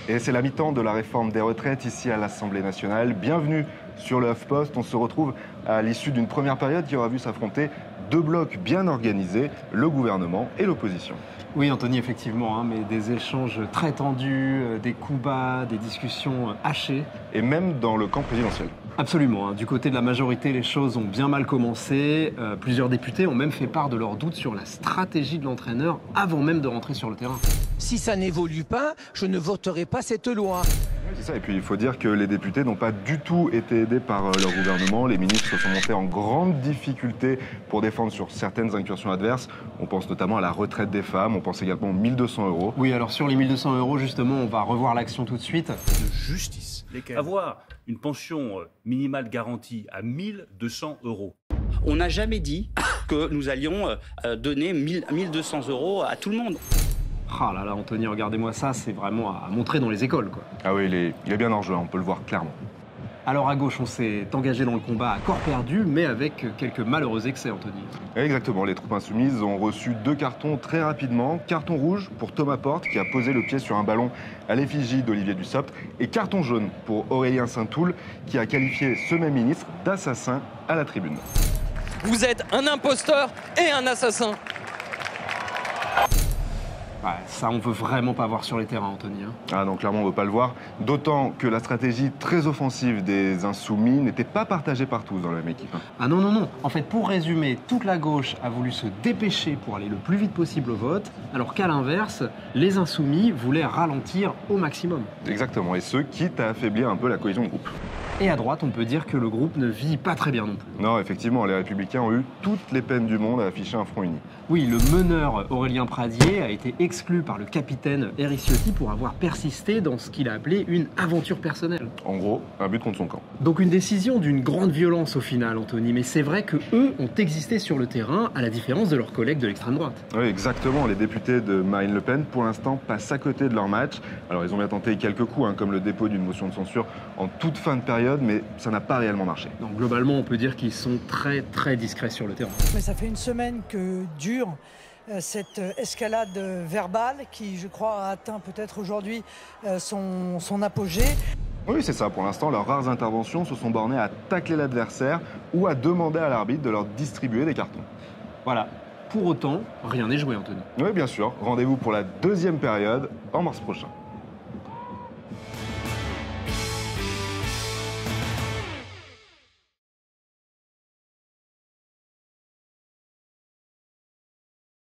Et c'est la mi-temps de la réforme des retraites ici à l'Assemblée nationale. Bienvenue sur le HuffPost. On se retrouve à l'issue d'une première période qui aura vu s'affronter deux blocs bien organisés, le gouvernement et l'opposition. Oui, Anthony, effectivement, mais des échanges très tendus, des coups bas, des discussions hachées. Et même dans le camp présidentiel. Absolument. Du côté de la majorité, les choses ont bien mal commencé. Plusieurs députés ont même fait part de leurs doutes sur la stratégie de l'entraîneur avant même de rentrer sur le terrain. Si ça n'évolue pas, je ne voterai pas cette loi. C'est ça, et puis il faut dire que les députés n'ont pas du tout été aidés par leur gouvernement. Les ministres se sont montrés en grande difficulté pour défendre sur certaines incursions adverses. On pense notamment à la retraite des femmes, on pense également aux 1 200 €. Oui, alors sur les 1 200 €, justement, on va revoir l'action tout de suite. De justice. Avoir une pension minimale garantie à 1 200 €. On n'a jamais dit que nous allions donner 1 200 € à tout le monde. Ah là là, Anthony, regardez-moi ça, c'est vraiment à montrer dans les écoles, quoi. Ah oui, il est bien en jeu, on peut le voir clairement. Alors à gauche, on s'est engagé dans le combat à corps perdu, mais avec quelques malheureux excès, Anthony. Exactement, les troupes insoumises ont reçu 2 cartons très rapidement. Carton rouge pour Thomas Porte, qui a posé le pied sur un ballon à l'effigie d'Olivier Dussopt. Et carton jaune pour Aurélien Saint-Toul, qui a qualifié ce même ministre d'assassin à la tribune. Vous êtes un imposteur et un assassin. Ouais, ça, on veut vraiment pas voir sur les terrains, Anthony. Ah non, clairement, on veut pas le voir. D'autant que la stratégie très offensive des Insoumis n'était pas partagée par tous dans la même équipe. Ah non, non, non. En fait, pour résumer, toute la gauche a voulu se dépêcher pour aller le plus vite possible au vote, alors qu'à l'inverse, les Insoumis voulaient ralentir au maximum. Exactement, et ce, quitte à affaiblir un peu la cohésion de groupe. Et à droite, on peut dire que le groupe ne vit pas très bien non plus. Non, effectivement, les Républicains ont eu toutes les peines du monde à afficher un front uni. Oui, le meneur Aurélien Pradier a été exclu par le capitaine Éric Ciotti pour avoir persisté dans ce qu'il a appelé une aventure personnelle. En gros, un but contre son camp. Donc une décision d'une grande violence au final, Anthony, mais c'est vrai que eux ont existé sur le terrain, à la différence de leurs collègues de l'extrême droite. Oui, exactement. Les députés de Marine Le Pen, pour l'instant, passent à côté de leur match. Alors, ils ont bien tenté quelques coups, comme le dépôt d'une motion de censure en toute fin de période, mais ça n'a pas réellement marché. Donc globalement, on peut dire qu'ils sont très très discrets sur le terrain. Mais ça fait une semaine que dure cette escalade verbale qui, je crois, a atteint peut-être aujourd'hui son apogée. Oui, c'est ça. Pour l'instant, leurs rares interventions se sont bornées à tacler l'adversaire ou à demander à l'arbitre de leur distribuer des cartons. Voilà. Pour autant, rien n'est joué, Anthony. Oui, bien sûr. Rendez-vous pour la deuxième période en mars prochain.